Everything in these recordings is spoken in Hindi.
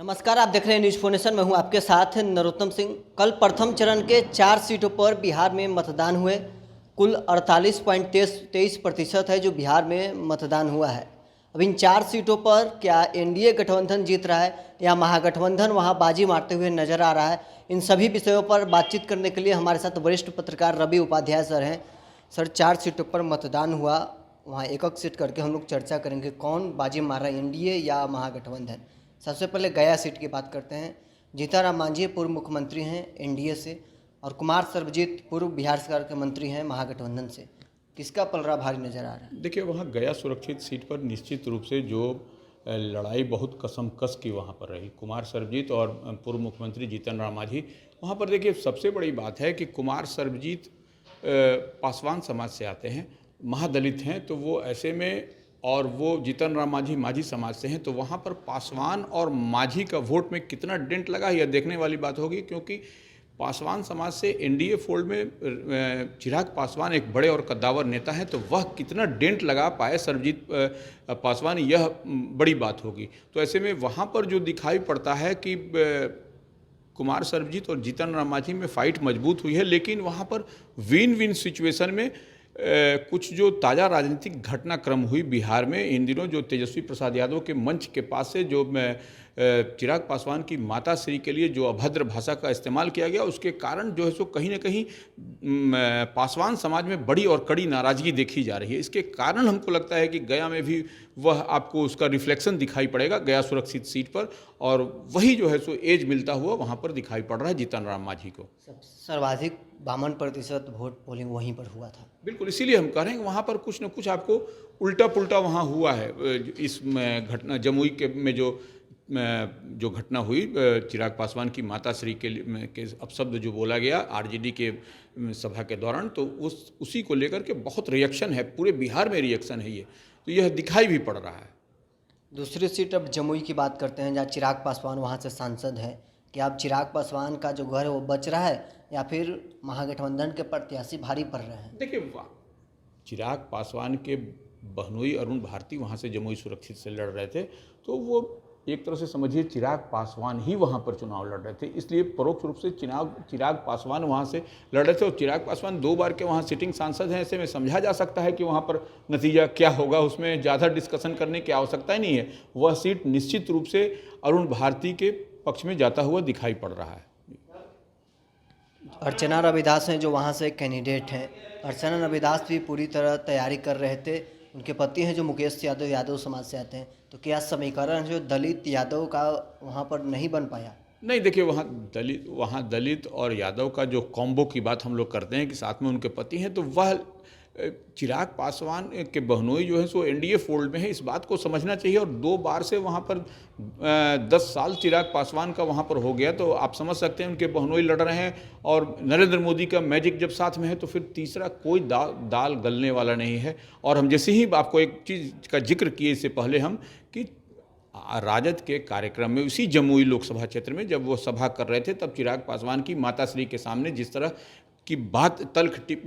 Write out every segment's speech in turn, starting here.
नमस्कार, आप देख रहे हैं न्यूज फोनेशन। मैं हूं आपके साथ नरोत्तम सिंह। कल प्रथम चरण के 4 सीटों पर बिहार में मतदान हुए। कुल 48.23% है जो बिहार में मतदान हुआ है। अब इन 4 सीटों पर क्या एनडीए गठबंधन जीत रहा है या महागठबंधन वहां बाजी मारते हुए नजर आ रहा है, इन सभी विषयों पर बातचीत करने के लिए हमारे साथ वरिष्ठ पत्रकार रवि उपाध्याय सर हैं। सर, 4 सीटों पर मतदान हुआ, वहाँ एक एक सीट करके हम लोग चर्चा करेंगे कौन बाजी मार रहा है, एनडीए या महागठबंधन। सबसे पहले गया सीट की बात करते हैं। जीतनराम मांझी पूर्व मुख्यमंत्री हैं एनडीए से, और कुमार सर्वजीत पूर्व बिहार सरकार के मंत्री हैं महागठबंधन से। किसका पलड़ा भारी नजर आ रहा है? देखिए, वहाँ गया सुरक्षित सीट पर निश्चित रूप से जो लड़ाई बहुत कसमकस की वहाँ पर रही, कुमार सर्वजीत और पूर्व मुख्यमंत्री जीतनराम मांझी। वहाँ पर देखिए, सबसे बड़ी बात है कि कुमार सर्वजीत पासवान समाज से आते हैं, महादलित हैं, तो वो ऐसे में, और वो जीतनराम मांझी माझी समाज से हैं, तो वहाँ पर पासवान और माझी का वोट में कितना डेंट लगा यह देखने वाली बात होगी। क्योंकि पासवान समाज से एनडीए फोल्ड में चिराग पासवान एक बड़े और कद्दावर नेता हैं, तो वह कितना डेंट लगा पाए सर्वजीत पासवान, यह बड़ी बात होगी। तो ऐसे में वहाँ पर जो दिखाई पड़ता है कि कुमार सर्वजीत और जीतनराम मांझी में फाइट मजबूत हुई है, लेकिन वहाँ पर विन विन सिचुएशन में कुछ जो ताज़ा राजनीतिक घटनाक्रम हुई बिहार में इन दिनों, जो तेजस्वी प्रसाद यादव के मंच के पास से जो चिराग पासवान की माता श्री के लिए जो अभद्र भाषा का इस्तेमाल किया गया, उसके कारण जो है सो कहीं ना कहीं पासवान समाज में बड़ी और कड़ी नाराज़गी देखी जा रही है। इसके कारण हमको लगता है कि गया में भी वह आपको उसका रिफ्लेक्शन दिखाई पड़ेगा गया सुरक्षित सीट पर, और वही जो है सो एज मिलता हुआ वहाँ पर दिखाई पड़ रहा है जीतनराम मांझी को। सर्वाधिक 52% वोट पोलिंग वहीं पर हुआ था। बिल्कुल, इसीलिए हम कह रहे हैं कि वहाँ पर कुछ न कुछ आपको उल्टा पुल्टा वहाँ हुआ है। इस घटना जमुई के में जो घटना हुई, चिराग पासवान की माता श्री के अपशब्द जो बोला गया आरजेडी के सभा के दौरान, तो उसी को लेकर के बहुत रिएक्शन है, पूरे बिहार में रिएक्शन है ये, तो यह दिखाई भी पड़ रहा है। दूसरी सीट अब जमुई की बात करते हैं, जहाँ चिराग पासवान वहाँ से सांसद हैं। क्या अब चिराग पासवान का जो घर है वो बच रहा है या फिर महागठबंधन के प्रत्याशी भारी पड़ रहे हैं? देखिए, चिराग पासवान के बहनोई अरुण भारती वहाँ से जमुई सुरक्षित से लड़ रहे थे, तो वो एक तरह से समझिए चिराग पासवान ही वहाँ पर चुनाव लड़ रहे थे, इसलिए परोक्ष रूप से चिराग पासवान वहाँ से लड़ रहे थे। और चिराग पासवान 2 बार के वहाँ सिटिंग सांसद हैं, ऐसे में समझा जा सकता है कि वहाँ पर नतीजा क्या होगा, उसमें ज़्यादा डिस्कशन करने की आवश्यकता ही नहीं है। वह सीट निश्चित रूप से अरुण भारती के पक्ष में जाता हुआ दिखाई पड़ रहा है। अर्चना रविदास हैं जो वहाँ से कैंडिडेट हैं। अर्चना रविदास भी पूरी तरह तैयारी कर रहे थे। उनके पति हैं जो मुकेश यादव यादव समाज से आते हैं, तो क्या समीकरण जो दलित यादव का वहाँ पर नहीं बन पाया? नहीं, देखिए, वहाँ दलित और यादव का जो कॉम्बो की बात हम लोग करते हैं कि साथ में उनके पति हैं, तो वह चिराग पासवान के बहनोई जो है सो एनडीए फोल्ड में है, इस बात को समझना चाहिए। और 2 बार से वहाँ पर 10 साल चिराग पासवान का वहाँ पर हो गया, तो आप समझ सकते हैं उनके बहनोई लड़ रहे हैं, और नरेंद्र मोदी का मैजिक जब साथ में है तो फिर तीसरा कोई दाल गलने वाला नहीं है। और हम जैसे ही आपको एक चीज़ का जिक्र किए इससे पहले हम कि राजद के कार्यक्रम में उसी जमुई लोकसभा क्षेत्र में जब वो सभा कर रहे थे, तब चिराग पासवान की माताश्री के सामने जिस तरह की बात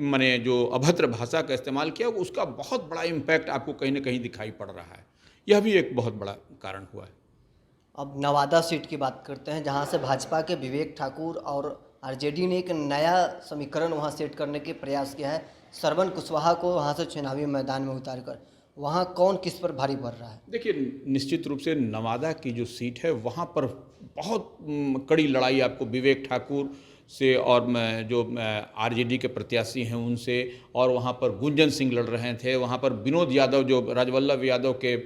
माने जो अभद्र भाषा का इस्तेमाल किया, उसका बहुत बड़ा इम्पैक्ट आपको कहीं ना कहीं दिखाई पड़ रहा है। यह भी एक बहुत बड़ा कारण हुआ है। अब नवादा सीट की बात करते हैं, जहाँ से भाजपा के विवेक ठाकुर और आरजेडी ने एक नया समीकरण वहाँ सेट करने के प्रयास किया है। श्रवण कुशवाहा को वहाँ से चुनावी मैदान में उतार कर वहाँ कौन किस पर भारी पड़ रहा है? देखिए, निश्चित रूप से नवादा की जो सीट है वहाँ पर बहुत कड़ी लड़ाई आपको विवेक ठाकुर से और जो आरजेडी के प्रत्याशी हैं उनसे, और वहाँ पर गुंजन सिंह लड़ रहे थे, वहाँ पर विनोद यादव जो राजवल्लभ यादव के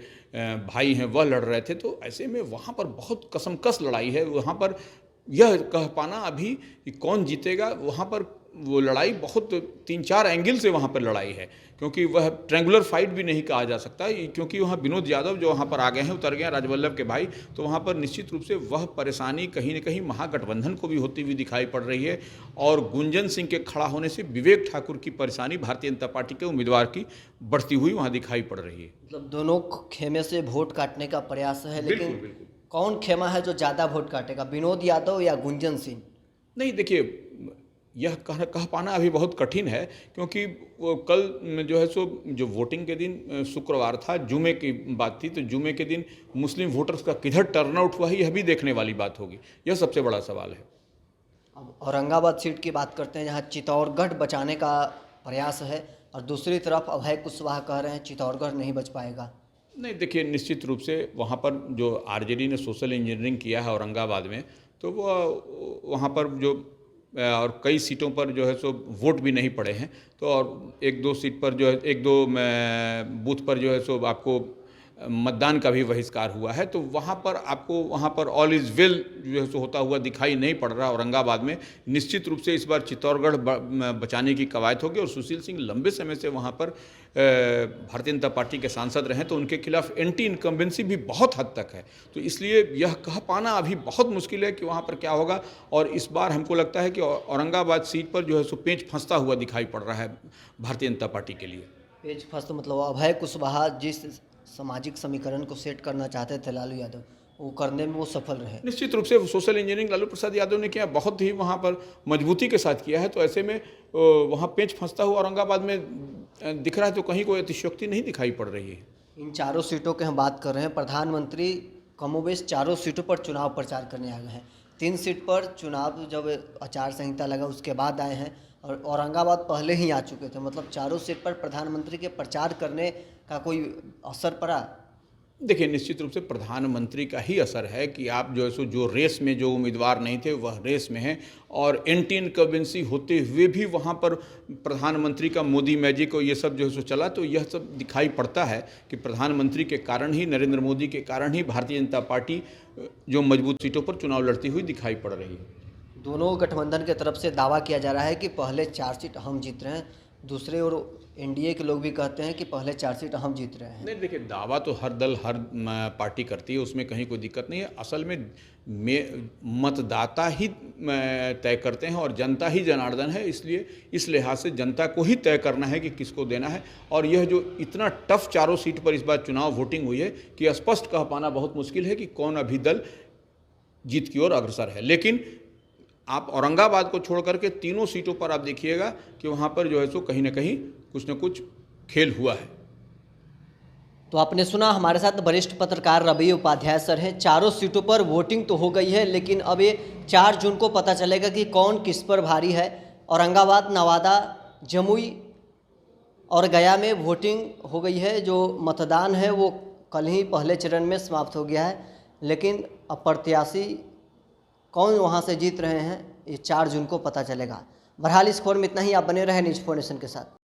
भाई हैं वह लड़ रहे थे। तो ऐसे में वहाँ पर बहुत कसमकस लड़ाई है। वहाँ पर यह कह पाना अभी कि कौन जीतेगा, वहाँ पर वो लड़ाई बहुत 3-4 एंगल से वहाँ पर लड़ाई है, क्योंकि वह ट्रेंगुलर फाइट भी नहीं कहा जा सकता, क्योंकि वहाँ विनोद यादव जो वहाँ पर आ गए हैं, उतर गए हैं राजवल्लभ के भाई, तो वहाँ पर निश्चित रूप से वह परेशानी कहीं न कहीं महागठबंधन को भी होती हुई दिखाई पड़ रही है। और गुंजन सिंह के खड़ा होने से विवेक ठाकुर की परेशानी भारतीय जनता पार्टी के उम्मीदवार की बढ़ती हुई वहाँ दिखाई पड़ रही है। मतलब दोनों खेमे से वोट काटने का प्रयास है, लेकिन बिल्कुल। कौन खेमा है जो ज़्यादा वोट काटेगा, विनोद यादव या गुंजन सिंह? नहीं, देखिए, यह कह पाना अभी बहुत कठिन है, क्योंकि वो कल जो है सो जो वोटिंग के दिन शुक्रवार था, जुमे की बात थी, तो जुमे के दिन मुस्लिम वोटर्स का किधर टर्नआउट हुआ है यह भी देखने वाली बात होगी। यह सबसे बड़ा सवाल है। अब औरंगाबाद सीट की बात करते हैं, जहाँ चित्तौड़गढ़ बचाने का प्रयास है और दूसरी तरफ अभय कुशवाहा कह रहे हैं चित्तौड़गढ़ नहीं बच पाएगा। नहीं, देखिए, निश्चित रूप से वहाँ पर जो आरजेडी ने सोशल इंजीनियरिंग किया है औरंगाबाद में, तो वो वहाँ पर जो और कई सीटों पर जो है सो वोट भी नहीं पड़े हैं, तो और एक दो सीट पर जो है, एक दो बूथ पर जो है सो आपको मतदान का भी बहिष्कार हुआ है, तो वहाँ पर आपको वहाँ पर ऑल इज़ वेल जो है सो होता हुआ दिखाई नहीं पड़ रहा औरंगाबाद में। निश्चित रूप से इस बार चित्तौड़गढ़ बचाने की कवायद होगी, और सुशील सिंह लंबे समय से वहाँ पर भारतीय जनता पार्टी के सांसद रहे, तो उनके खिलाफ एंटी इनकम्बेंसी भी बहुत हद तक है, तो इसलिए यह कह पाना अभी बहुत मुश्किल है कि वहाँ पर क्या होगा। और इस बार हमको लगता है कि औरंगाबाद सीट पर जो है सो पेंच फंसता हुआ दिखाई पड़ रहा है भारतीय जनता पार्टी के लिए। पेज फर्स्ट मतलब अभय कुशवाहा जिस सामाजिक समीकरण को सेट करना चाहते थे लालू यादव, वो करने में वो सफल रहे। निश्चित रूप से सोशल इंजीनियरिंग लालू प्रसाद यादव ने किया, बहुत ही वहाँ पर मजबूती के साथ किया है, तो ऐसे में वहाँ पेंच फंसता हुआ औरंगाबाद में दिख रहा है, तो कहीं कोई अतिशयोक्ति नहीं दिखाई पड़ रही है। इन चारों सीटों की हम बात कर रहे हैं, प्रधानमंत्री कमोबेश चारों सीटों पर चुनाव प्रचार करने आ गए हैं। 3 सीट पर चुनाव जब आचार संहिता लगा उसके बाद आए हैं, और औरंगाबाद पहले ही आ चुके थे, मतलब चारों सीट पर प्रधानमंत्री के प्रचार करने का कोई असर पड़ा? देखिए, निश्चित रूप से प्रधानमंत्री का ही असर है कि आप जो है सो जो रेस में जो उम्मीदवार नहीं थे वह रेस में हैं, और एंटी इनकम्बेंसी होते हुए भी वहाँ पर प्रधानमंत्री का मोदी मैजिक और ये सब जो है सो चला, तो यह सब दिखाई पड़ता है कि प्रधानमंत्री के कारण ही, नरेंद्र मोदी के कारण ही भारतीय जनता पार्टी जो मजबूत सीटों पर चुनाव लड़ती हुई दिखाई पड़ रही है। दोनों गठबंधन की तरफ से दावा किया जा रहा है कि पहले 4 सीट हम जीत रहे हैं, दूसरे और एनडीए के लोग भी कहते हैं कि पहले 4 सीट हम जीत रहे हैं। नहीं, देखिए, दावा तो हर दल हर पार्टी करती है, उसमें कहीं कोई दिक्कत नहीं है। असल में मतदाता ही तय करते हैं और जनता ही जनार्दन है, इसलिए इस लिहाज से जनता को ही तय करना है कि किसको देना है। और यह जो इतना टफ चारों सीट पर इस बार चुनाव वोटिंग हुई है कि स्पष्ट कह पाना बहुत मुश्किल है कि कौन अभी दल जीत की ओर अग्रसर है। लेकिन आप औरंगाबाद को छोड़ करके तीनों सीटों पर आप देखिएगा कि वहाँ पर जो है सो कहीं ना कहीं कुछ न कुछ खेल हुआ है। तो आपने सुना, हमारे साथ वरिष्ठ पत्रकार रवि उपाध्याय सर हैं। चारों सीटों पर वोटिंग तो हो गई है, लेकिन अब ये 4 जून को पता चलेगा कि कौन किस पर भारी है। औरंगाबाद, नवादा, जमुई और गया में वोटिंग हो गई है। जो मतदान है वो कल ही पहले चरण में समाप्त हो गया है, लेकिन अब प्रत्याशी कौन वहाँ से जीत रहे हैं ये 4 जून को पता चलेगा। बहरहाल इस खबर में इतना ही। आप बने रहे न्यूज़ 4 नेशन के साथ।